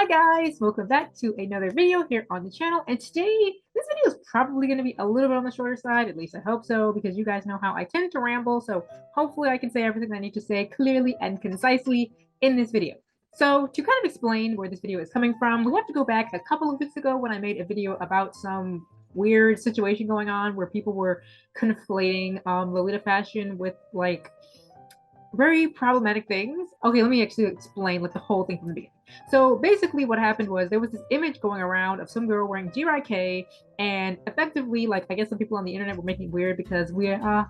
Hi guys, welcome back to another video here on the channel. And today, this video is probably going to be a little bit on the shorter side, at least I hope so, because you guys know how I tend to ramble. So hopefully I can say everything I need to say clearly and concisely in this video. So to kind of explain where this video is coming from, we have to go back a couple of weeks ago when I made a video about some weird situation going on where people were conflating Lolita fashion with like very problematic things. Okay, let me actually explain like the whole thing from the beginning. So basically what happened was there was this image going around of some girl wearing GYK, and effectively, like, I guess some people on the internet were making it weird because we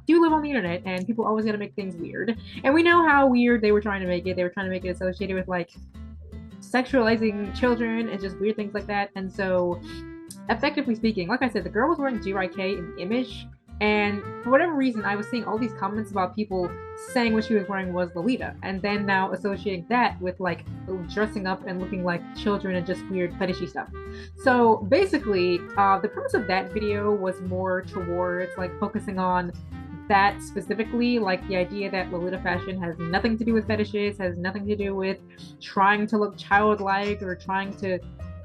do live on the internet and people always gotta make things weird. And we know how weird they were trying to make it. They were trying to make it associated with like sexualizing children and just weird things like that. And so effectively speaking, like I said, the girl was wearing GYK in the image, and for whatever reason, I was seeing all these comments about people saying what she was wearing was Lolita, and then now associating that with like dressing up and looking like children and just weird fetishy stuff. So basically, the premise of that video was more towards like focusing on that specifically, like the idea that Lolita fashion has nothing to do with fetishes, has nothing to do with trying to look childlike or trying to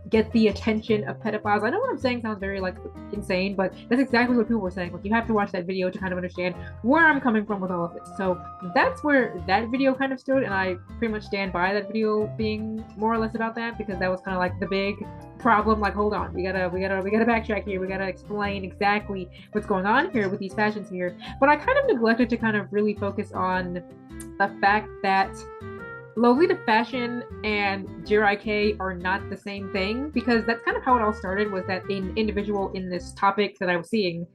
get the attention of pedophiles. I know what I'm saying sounds very like insane, but that's exactly what people were saying. Like, you have to watch that video to kind of understand where I'm coming from with all of this. So that's where that video kind of stood, and I pretty much stand by that video being more or less about that, because that was kind of like the big problem. Like, hold on, we gotta backtrack here. We gotta explain exactly what's going on here with these fashions here. But I kind of neglected to kind of really focus on the fact that Lolita fashion and GYK are not the same thing, because that's kind of how it all started, was that an individual in this topic that I was seeing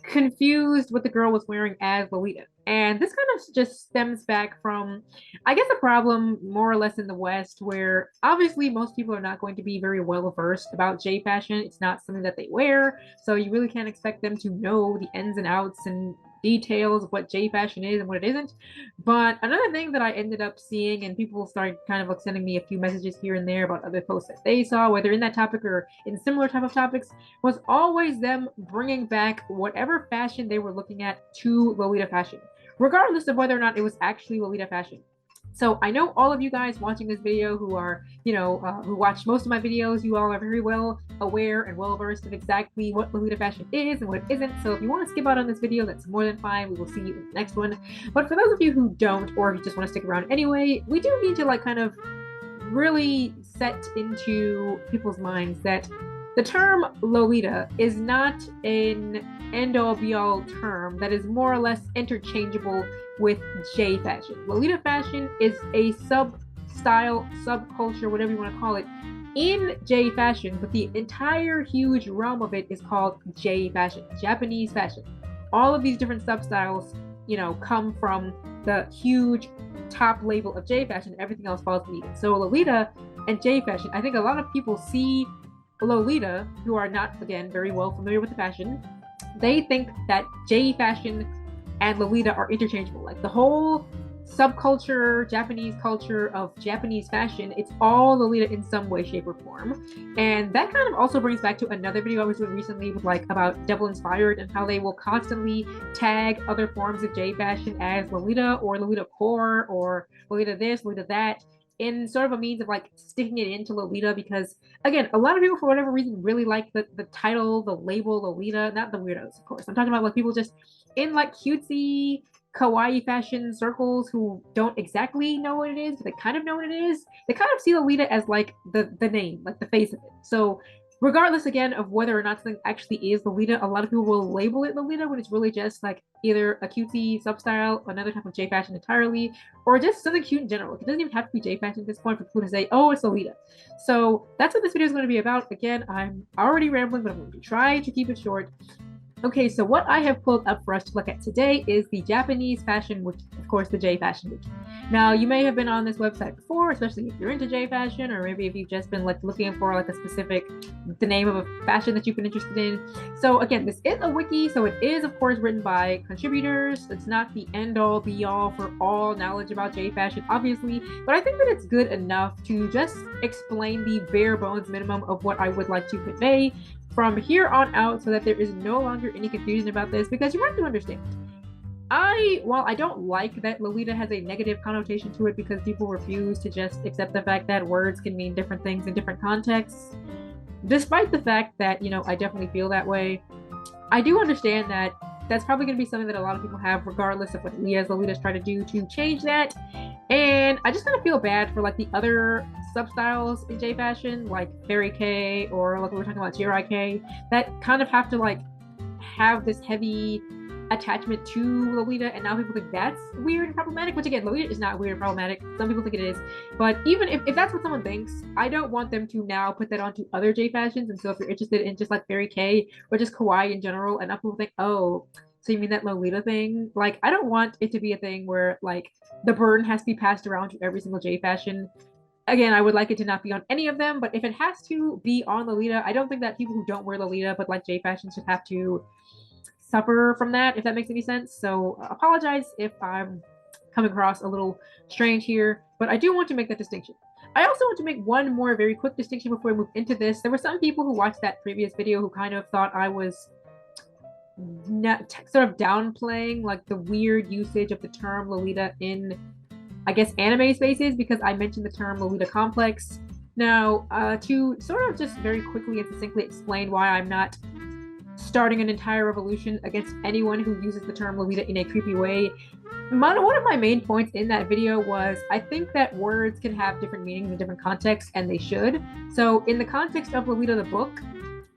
confused what the girl was wearing as Lolita. And this kind of just stems back from, I guess, a problem more or less in the West, where obviously most people are not going to be very well versed about J-Fashion. It's not something that they wear, so you really can't expect them to know the ins and outs and details of what J-Fashion is and what it isn't. But another thing that I ended up seeing, and people started kind of like sending me a few messages here and there about other posts that they saw, whether in that topic or in similar type of topics, was always them bringing back whatever fashion they were looking at to Lolita fashion, regardless of whether or not it was actually Lolita fashion. So I know all of you guys watching this video who are, who watch most of my videos, you all are very well aware and well versed of exactly what Lolita fashion is and what it isn't. So if you want to skip out on this video, that's more than fine. We will see you in the next one. But for those of you who don't, or if you just want to stick around anyway, we do need to like kind of really set into people's minds that the term Lolita is not an end-all be-all term that is more or less interchangeable with J-Fashion. Lolita fashion is a sub-style, subculture, whatever you want to call it, in J-Fashion, but the entire huge realm of it is called J-Fashion, Japanese fashion. All of these different sub-styles, come from the huge top label of J-Fashion. Everything else falls beneath it. So Lolita and J-Fashion, I think a lot of people see Lolita, who are not, again, very well familiar with the fashion, they think that J-Fashion and Lolita are interchangeable. Like, the whole subculture, Japanese culture of Japanese fashion, it's all Lolita in some way, shape, or form. And that kind of also brings back to another video I was doing recently with like about Devil Inspired, and how they will constantly tag other forms of J-Fashion as Lolita or Lolita Core or Lolita this, Lolita that, in sort of a means of like sticking it into Lolita, because again, a lot of people for whatever reason really like the title, the label Lolita. Not the weirdos, of course. I'm talking about like people just in like cutesy kawaii fashion circles who don't exactly know what it is, but they kind of know what it is. They kind of see Lolita as like the name, like the face of it. So regardless, again, of whether or not something actually is Lolita, a lot of people will label it Lolita when it's really just like either a cutesy sub-style, another type of J-Fashion entirely, or just something cute in general. It doesn't even have to be J-Fashion at this point for people to say, oh, it's Lolita. So that's what this video is going to be about. Again, I'm already rambling, but I'm going to try to keep it short. Okay, so what I have pulled up for us to look at today is the Japanese Fashion Week, of course, the J-Fashion Week. Now, you may have been on this website before, especially if you're into J-Fashion, or maybe if you've just been like looking for like a specific, the name of a fashion that you've been interested in. So again, this is a wiki, so it is, of course, written by contributors. It's not the end-all, be-all for all knowledge about J-Fashion, obviously, but I think that it's good enough to just explain the bare bones minimum of what I would like to convey from here on out, so that there is no longer any confusion about this, because you have to understand, while I don't like that Lolita has a negative connotation to it because people refuse to just accept the fact that words can mean different things in different contexts, despite the fact that, I definitely feel that way, I do understand that that's probably going to be something that a lot of people have, regardless of what we as Lolitas try to do to change that. And I just kind of feel bad for like the other substyles in J fashion, like Fairy K or like we were talking about JRIK, that kind of have to like have this heavy attachment to Lolita, and now people think that's weird and problematic, which again, Lolita is not weird and problematic. Some people think it is, but even if that's what someone thinks, I don't want them to now put that onto other J fashions. And so if you're interested in just like Fairy K or just kawaii in general, and people think, oh, so you mean that Lolita thing? Like, I don't want it to be a thing where like the burden has to be passed around to every single J fashion. Again, I would like it to not be on any of them, but if it has to be on Lolita, I don't think that people who don't wear Lolita but like J fashion should have to suffer from that, if that makes any sense. So apologize if I'm coming across a little strange here, but I do want to make that distinction. I also want to make one more very quick distinction before we move into this. There were some people who watched that previous video who kind of thought I was sort of downplaying like the weird usage of the term Lolita in, I guess, anime spaces because I mentioned the term Lolita complex. Now, to sort of just very quickly and succinctly explain why I'm not starting an entire revolution against anyone who uses the term Lolita in a creepy way. One of my main points in that video was I think that words can have different meanings in different contexts, and they should. So in the context of Lolita the book,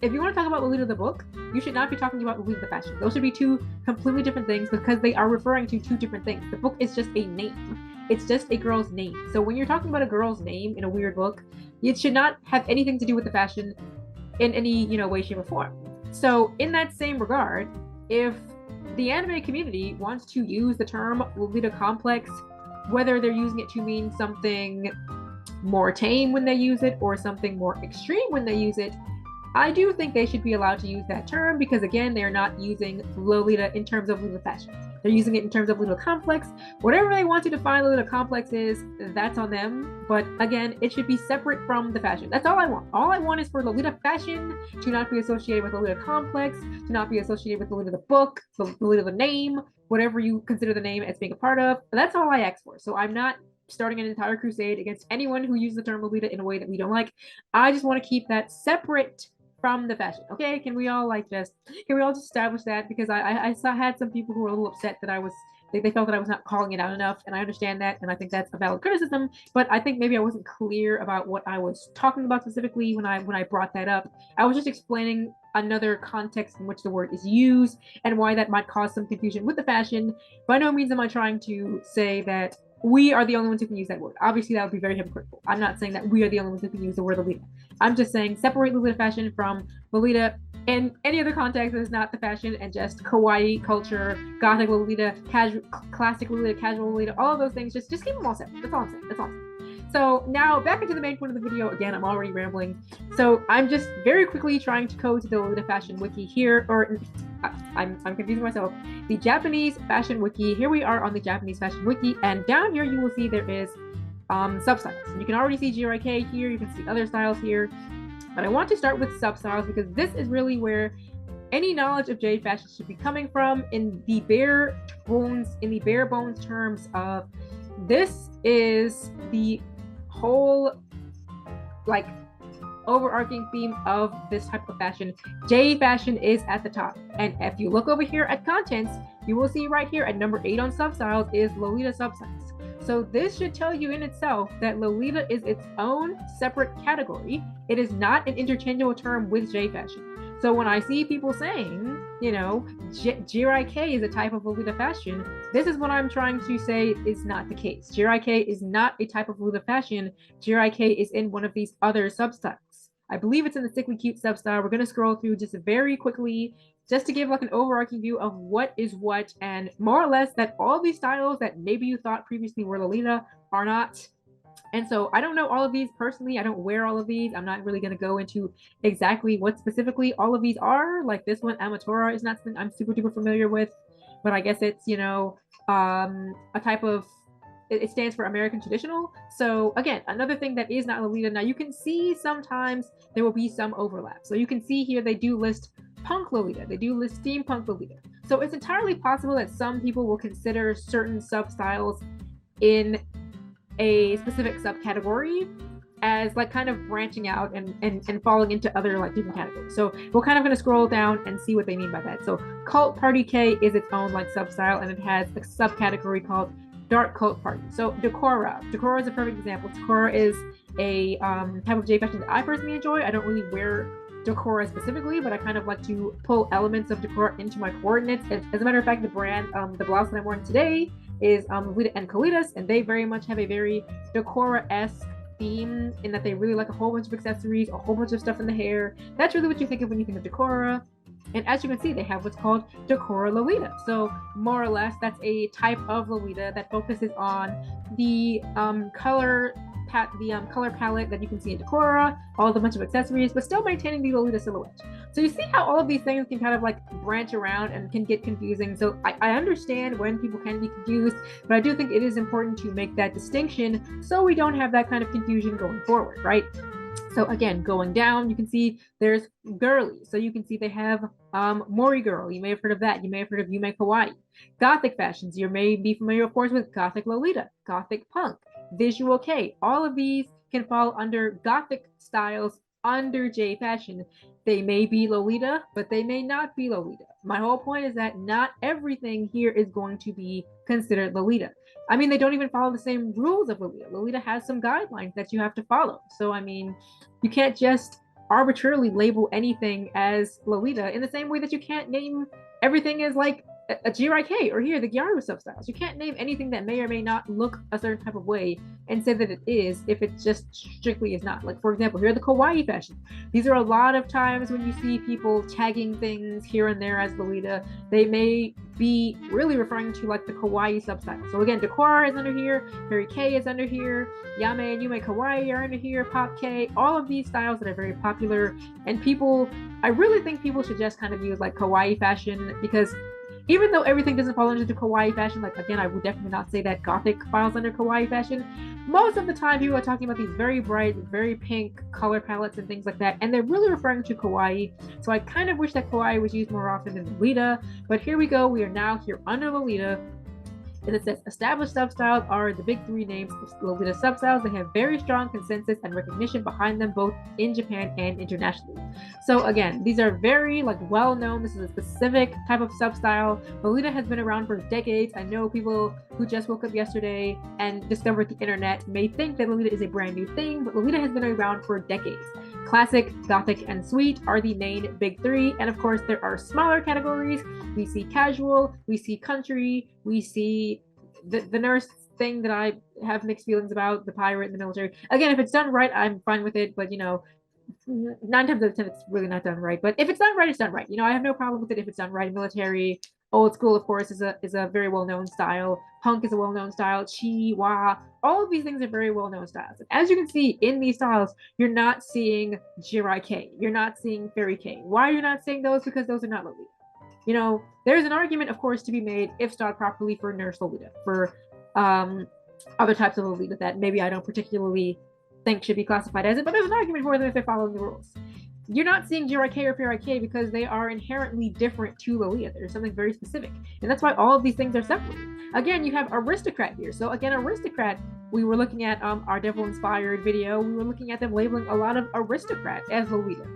if you want to talk about Lolita the book, you should not be talking about Lolita the fashion. Those should be two completely different things because they are referring to two different things. The book is just a name. It's just a girl's name. So when you're talking about a girl's name in a weird book, it should not have anything to do with the fashion in any, way, shape, or form. So in that same regard, if the anime community wants to use the term Lolita complex, whether they're using it to mean something more tame when they use it or something more extreme when they use it, I do think they should be allowed to use that term because, again, they're not using Lolita in terms of Lolita fashion. They're using it in terms of Lolita complex. Whatever they want to define Lolita complex is, that's on them. But again, it should be separate from the fashion. That's all I want. All I want is for Lolita fashion to not be associated with Lolita complex, to not be associated with Lolita the book, Lolita the name, whatever you consider the name as being a part of. That's all I ask for. So I'm not starting an entire crusade against anyone who uses the term Lolita in a way that we don't like. I just want to keep that separate from the fashion. Okay, can we all just establish that? Because I had some people who were a little upset that they felt that I was not calling it out enough, and I understand that, and I think that's a valid criticism. But I think maybe I wasn't clear about what I was talking about specifically when I brought that up. I was just explaining another context in which the word is used and why that might cause some confusion with the fashion. By no means am I trying to say that we are the only ones who can use that word. Obviously, that would be very hypocritical. I'm not saying that we are the only ones who can use the word Lolita. I'm just saying separate Lolita fashion from Lolita in any other context that is not the fashion and just kawaii culture, gothic Lolita, casual, classic Lolita, casual Lolita, all of those things. Just keep them all separate. That's all I'm saying. That's all I'm saying. So now back into the main point of the video. Again, I'm already rambling. So I'm just very quickly trying to code to the Lolita fashion wiki here, or I'm confusing myself. The Japanese fashion wiki. Here we are on the Japanese fashion wiki, and down here you will see there is substyles. And you can already see JRIK here. You can see other styles here. But I want to start with substyles because this is really where any knowledge of J fashion should be coming from in the bare bones terms of this is the whole like overarching theme of this type of fashion. J fashion is at the top. And if you look over here at contents, you will see right here at number 8 on substyles is Lolita substyles. So this should tell you in itself that Lolita is its own separate category. It is not an interchangeable term with J fashion. So when I see people saying, JRIK is a type of Lolita fashion, this is what I'm trying to say is not the case. JRIK is not a type of Lolita fashion. JRIK is in one of these other substyles. I believe it's in the Sickly Cute substyle. We're going to scroll through just very quickly just to give like an overarching view of what is what, and more or less that all these styles that maybe you thought previously were Lolita are not. And so I don't know all of these personally. I don't wear all of these. I'm not really going to go into exactly what specifically all of these are. Like this one, Amatora, is not something I'm super duper familiar with, but I guess it's, a type of, it stands for American traditional. So again, another thing that is not Lolita. Now you can see sometimes there will be some overlap. So you can see here they do list punk Lolita. They do list steampunk Lolita. So it's entirely possible that some people will consider certain sub-styles in a specific subcategory as like kind of branching out and falling into other like different categories. So we're kind of going to scroll down and see what they mean by that. So cult party K is its own like sub-style, and it has a subcategory called dark cult party. So Decora is a perfect example. Decora is a type of J-Fashion that I personally enjoy. I don't really wear Decora specifically, but I kind of like to pull elements of Decora into my coordinates. As a matter of fact, the brand, the blouse that I'm wearing today is Lolita and Colitas, and they very much have a very Decora-esque theme in that they really like a whole bunch of accessories, a whole bunch of stuff in the hair. That's really what you think of when you think of Decora. And as you can see, they have what's called Decora Lolita. So more or less, that's a type of Lolita that focuses on the color palette that you can see in Decora, all the bunch of accessories, but still maintaining the Lolita silhouette. So you see how all of these things can kind of like branch around and can get confusing. So I understand when people can be confused, but I do think it is important to make that distinction so we don't have that kind of confusion going forward, right? So again, going down, you can see there's girly. So you can see they have Mori Girl. You may have heard of that. You may have heard of Yume Kawaii. Gothic fashions. You may be familiar, of course, with Gothic Lolita, Gothic Punk, Visual K. All of these can fall under Gothic styles under J-Fashion. They may be Lolita, but they may not be Lolita. My whole point is that not everything here is going to be considered Lolita. I mean, they don't even follow the same rules of Lolita. Lolita has some guidelines that you have to follow. So, I mean, you can't just arbitrarily label anything as Lolita in the same way that you can't name everything as like a Jirai or here the Gyaru substyles. You can't name anything that may or may not look a certain type of way and say that it is if it just strictly is not. Like, for example, here are the kawaii fashions. These are a lot of times when you see people tagging things here and there as Lolita, they may be really referring to like the kawaii substyle. So again, Decora is under here, Fairy K is under here, Yame and Yume Kawaii are under here, Pop K, all of these styles that are very popular. And people, I really think people should just kind of use like kawaii fashion, because even though everything doesn't fall under the kawaii fashion, like again, I would definitely not say that Gothic falls under kawaii fashion. Most of the time, people are talking about these very bright, very pink color palettes and things like that, and they're really referring to kawaii. So I kind of wish that kawaii was used more often than Lolita, but here we go. We are now here under Lolita. And it says established substyles are the big three names of Lolita substyles. They have very strong consensus and recognition behind them both in Japan and internationally. So again, these are very like well known. This is a specific type of substyle. Lolita has been around for decades. I know people who just woke up yesterday and discovered the internet may think that Lolita is a brand new thing, but Lolita has been around for decades. Classic, Gothic, and Sweet are the main big three. And of course, there are smaller categories. We see casual, we see country, we see the nurse thing that I have mixed feelings about, the pirate in the military. Again, if it's done right, I'm fine with it. But, 9 times out of 10, it's really not done right. But if it's done right, it's done right. I have no problem with it if it's done right. Military, old school, of course, is a very well-known style. Punk is a well-known style. Chi, Wa, all of these things are very well-known styles. And as you can see in these styles, you're not seeing Jirai K. You're not seeing Fairy K. Why are you not seeing those? Because those are not Lolita. There's an argument, of course, to be made if styled properly for Nurse Lolita, for other types of Lolita that maybe I don't particularly think should be classified as it, but there's an argument for them if they're following the rules. You're not seeing Jirai K or Fairy K because they are inherently different to Lolita. There's something very specific. And that's why all of these things are separated. Again, you have Aristocrat here. So again, Aristocrat, we were looking at our Devil-inspired video. We were looking at them labeling a lot of Aristocrat as Lolita.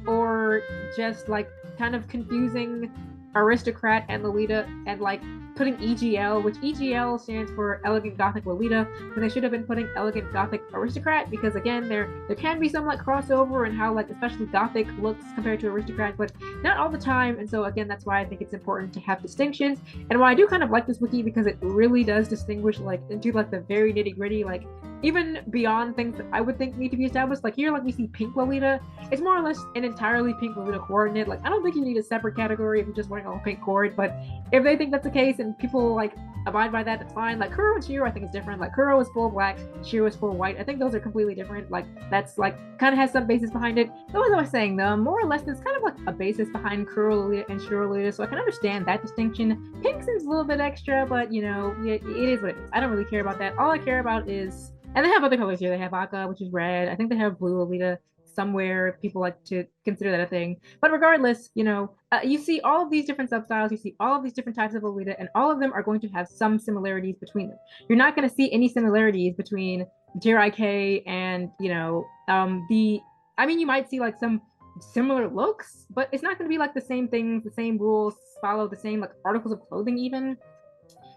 Or just like kind of confusing Aristocrat and Lolita and like putting EGL, which EGL stands for Elegant Gothic Lolita, when they should have been putting Elegant Gothic Aristocrat, because again, there can be some like crossover and how like especially Gothic looks compared to Aristocrat, but not all the time. And so again, that's why I think it's important to have distinctions. And why I do kind of like this wiki, because it really does distinguish like into like the very nitty gritty, like even beyond things that I would think need to be established. Like here, like we see Pink Lolita, it's more or less an entirely Pink Lolita coordinate. Like I don't think you need a separate category if you're just wearing all pink cord, but if they think that's the case and people like abide by that, that's fine. Like Kuro and Shiro, I think is different. Like Kuro is full black, Shiro is full white. I think those are completely different. Like that's like kind of has some basis behind it. So as I was saying, though, more or less there's kind of like a basis behind Kuro Lolita and Shiro Lolita, so I can understand that distinction. Pink seems a little bit extra, but it is what it is. I don't really care about that. All I care about is, and they have other colors here. They have Aqua, which is red. I think they have Blue Lolita, somewhere people like to consider that a thing. But regardless, you see all of these different substyles, you see all of these different types of Lolita, and all of them are going to have some similarities between them. You're not going to see any similarities between JRIK and you might see like some similar looks, but it's not going to be like the same things, the same rules, follow the same like articles of clothing even.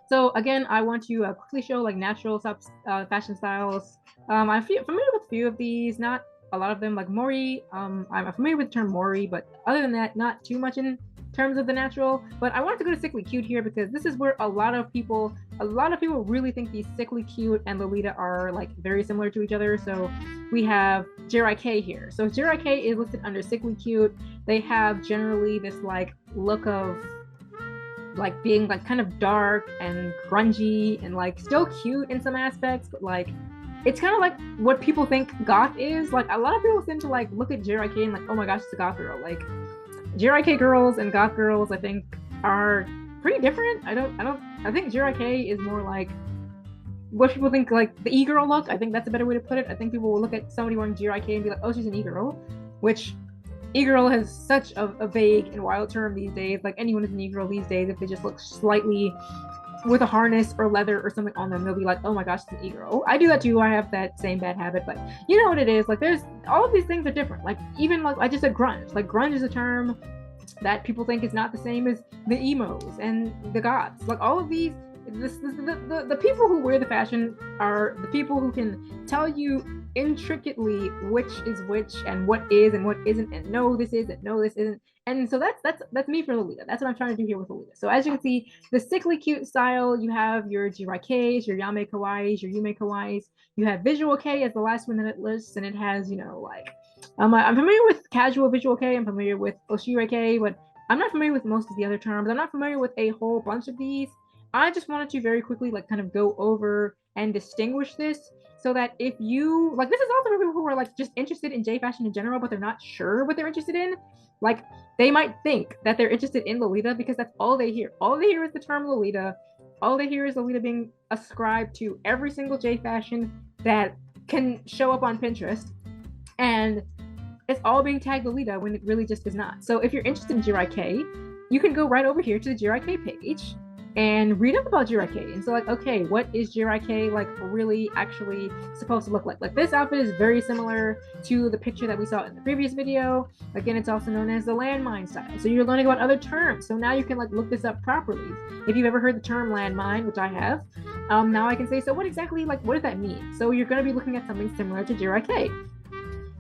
So again, I want to quickly show like natural fashion styles. I'm familiar with a few of these, not a lot of them. Like Mori, I'm familiar with the term Mori, but other than that, not too much in terms of the natural. But I wanted to go to Sickly Cute here because this is where a lot of people really think these Sickly Cute and Lolita are like very similar to each other. So we have JRIK here. So JRIK is listed under Sickly Cute. They have generally this like look of like being like kind of dark and grungy and like still cute in some aspects, but like it's kind of like what people think goth is. Like a lot of people tend to like look at JRIK and like, oh my gosh, it's a goth girl. Like JRIK girls and goth girls, I think, are pretty different. I think JRIK is more like what people think like the e-girl look. I think that's a better way to put it. I think people will look at somebody wearing JRIK and be like, oh, she's an e-girl, which e-girl has such a vague and wild term these days. Like anyone is an e-girl these days if they just look slightly with a harness or leather or something on them, they'll be like, oh my gosh, it's an e-girl. I do that too. I have that same bad habit, but you know what it is. Like there's all of these things are different. Like even like I just said grunge. Like grunge is a term that people think is not the same as the emos and the goths. Like all of these, the people who wear the fashion are the people who can tell you intricately which is which and what is and what isn't, and no this is and no this isn't. And so that's me for Lolita. That's what I'm trying to do here with Lolita. So as you can see, the Sickly Cute style, you have your JRIKs, your Yame Kawaiis, your Yume Kawaiis. You have Visual K as the last one that it lists, and it has, like, I'm familiar with casual Visual K, I'm familiar with Oshire K, but I'm not familiar with most of the other terms. I'm not familiar with a whole bunch of these. I just wanted to very quickly like kind of go over and distinguish this so that if you like, this is also for people who are like just interested in J-Fashion in general, but they're not sure what they're interested in. Like they might think that they're interested in Lolita because that's all they hear. All they hear is the term Lolita. All they hear is Lolita being ascribed to every single J-Fashion that can show up on Pinterest. And it's all being tagged Lolita when it really just is not. So if you're interested in JRIK, you can go right over here to the JRIK page and read up about JRIK. And so like, okay, what is JRIK like really actually supposed to look like? Like this outfit is very similar to the picture that we saw in the previous video. Again, it's also known as the landmine style. So you're learning about other terms. So now you can like look this up properly. If you've ever heard the term landmine, which I have, now I can say, so what exactly, like, what does that mean? So you're gonna be looking at something similar to JRIK.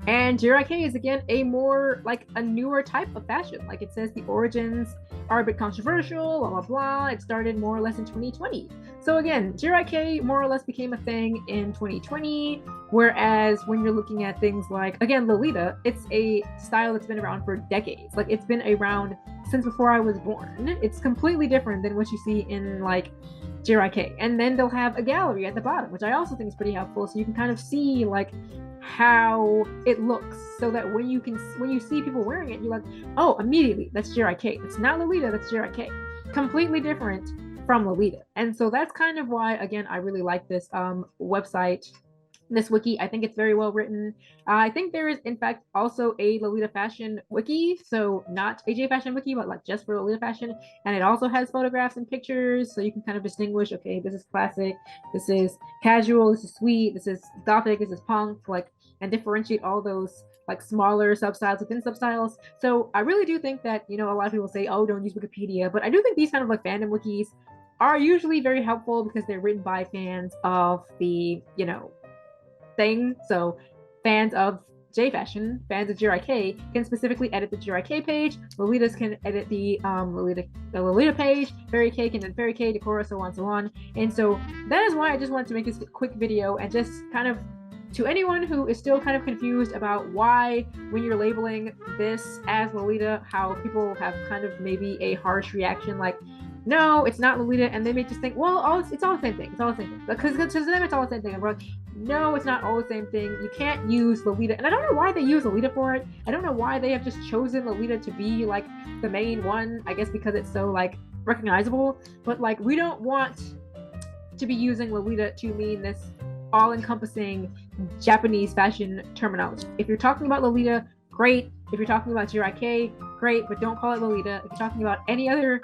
And JRIK is again a newer type of fashion. Like it says the origins are a bit controversial, blah, blah, blah. It started more or less in 2020. So again, JRIK more or less became a thing in 2020. Whereas when you're looking at things like, again, Lolita, it's a style that's been around for decades. Like it's been around since before I was born. It's completely different than what you see in like JRIK. And then they'll have a gallery at the bottom, which I also think is pretty helpful. So you can kind of see like how it looks, so that when you see people wearing it, you're like, oh, immediately that's JRIK. It's not Lolita, that's JRIK. Completely different from Lolita. And so that's kind of why, again, I really like this website, this wiki. I think it's very well written. I think there is in fact also a Lolita fashion wiki, so not a J-Fashion wiki, but like just for Lolita fashion, and it also has photographs and pictures, so you can kind of distinguish, okay, this is classic, this is casual, this is sweet, this is gothic, this is punk, like, and differentiate all those like smaller substyles within substyles. So I really do think that, a lot of people say, oh, don't use Wikipedia, but I do think these kind of like fandom wikis are usually very helpful because they're written by fans of the, thing. So fans of J-Fashion, fans of JRIK can specifically edit the JRIK page. Lolitas can edit the Lolita page. Fairy K can edit Fairy K, Decora, so on, so on. And so that is why I just wanted to make this quick video and just kind of, to anyone who is still kind of confused about why, when you're labeling this as Lolita, how people have kind of maybe a harsh reaction, like, no, it's not Lolita, and they may just think, well, it's all the same thing. It's all the same thing. Because to them, it's all the same thing. And we're like, no, it's not all the same thing. You can't use Lolita. And I don't know why they use Lolita for it. I don't know why they have just chosen Lolita to be like the main one. I guess because it's so like recognizable. But like, we don't want to be using Lolita to mean this all-encompassing Japanese fashion terminology. If you're talking about Lolita, great. If you're talking about JIK, great, but don't call it Lolita. If you're talking about any other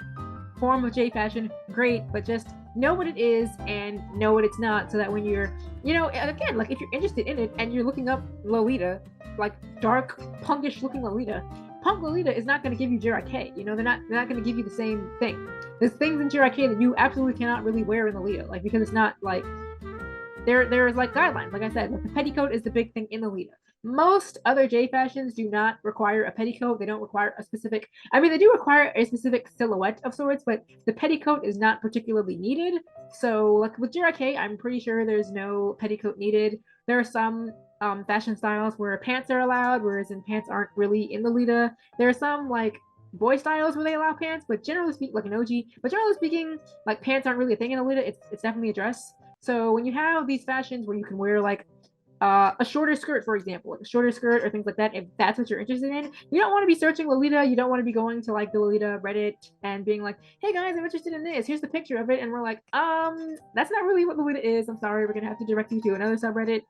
form of J fashion, great, but just know what it is and know what it's not, so that when you're, again, like if you're interested in it and you're looking up Lolita, like dark punkish looking Lolita, punk Lolita is not going to give you JIK. They're not going to give you the same thing. There's things in JIK that you absolutely cannot really wear in Lolita, like because it's not like there's like guidelines. Like I said, like the petticoat is the big thing in Lolita. Most other J fashions do not require a petticoat. They don't require a specific, they do require a specific silhouette of sorts, but the petticoat is not particularly needed. So like with JIK, I'm pretty sure there's no petticoat needed. There are some fashion styles where pants are allowed, whereas in pants aren't really in Lolita. There are some like boy styles where they allow pants, but generally speaking, like an OG, but generally speaking, like pants aren't really a thing in Lolita. It's definitely a dress. So when you have these fashions where you can wear like a shorter skirt, for example, like a shorter skirt or things like that, if that's what you're interested in, you don't want to be searching Lolita. You don't want to be going to like the Lolita Reddit and being like, hey guys, I'm interested in this. Here's the picture of it. And we're like, that's not really what Lolita is. I'm sorry. We're going to have to direct you to another subreddit,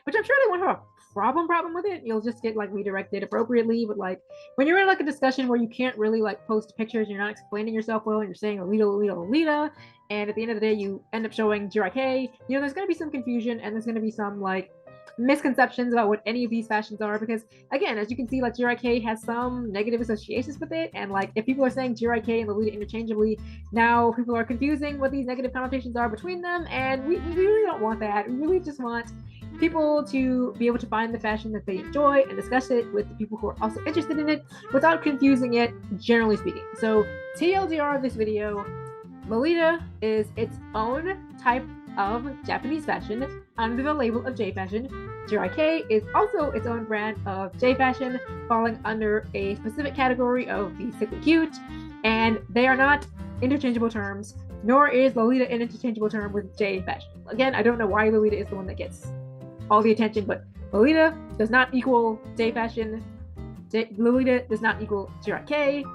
which I'm sure they won't have a problem with it. You'll just get like redirected appropriately. But like when you're in like a discussion where you can't really like post pictures, you're not explaining yourself well, and you're saying Lolita, Lolita, Lolita, and at the end of the day you end up showing JIK, there's going to be some confusion and there's going to be some like misconceptions about what any of these fashions are, because again, as you can see, like JIK has some negative associations with it, and like if people are saying JIK and Lolita interchangeably, now people are confusing what these negative connotations are between them, and we really don't want that. We really just want people to be able to find the fashion that they enjoy and discuss it with the people who are also interested in it without confusing it, generally speaking. So TLDR of this video, Lolita is its own type of Japanese fashion under the label of J fashion. JIK is also its own brand of J fashion, falling under a specific category of the simply cute, and they are not interchangeable terms, nor is Lolita an interchangeable term with J fashion. Again, I don't know why Lolita is the one that gets all the attention, but Lolita does not equal J fashion. Lolita does not equal JIK.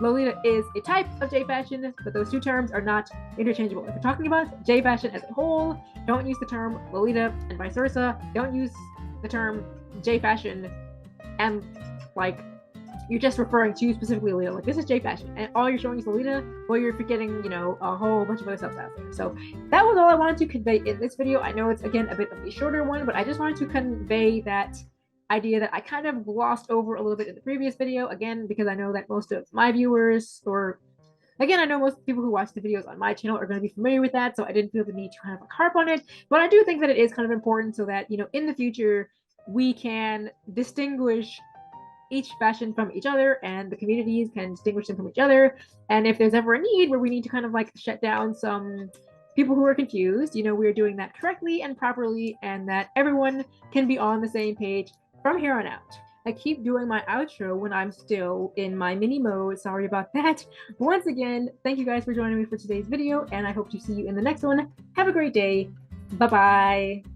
Lolita is a type of J fashion, but those two terms are not interchangeable. If you're talking about J fashion as a whole, don't use the term Lolita, and vice versa. Don't use the term J fashion and like you're just referring to specifically Lolita. Like this is J fashion, and all you're showing is Lolita, well, you're forgetting, a whole bunch of other stuff out there. So that was all I wanted to convey in this video. I know it's again a bit of a shorter one, but I just wanted to convey that idea that I kind of glossed over a little bit in the previous video, again, because I know that most of my viewers, or again, I know most people who watch the videos on my channel are going to be familiar with that, so I didn't feel the need to kind of like harp on it. But I do think that it is kind of important so that, in the future, we can distinguish each fashion from each other, and the communities can distinguish them from each other. And if there's ever a need where we need to kind of like shut down some people who are confused, we're doing that correctly and properly, and that everyone can be on the same page from here on out. I keep doing my outro when I'm still in my mini mode. Sorry about that. Once again, thank you guys for joining me for today's video, and I hope to see you in the next one. Have a great day. Bye-bye.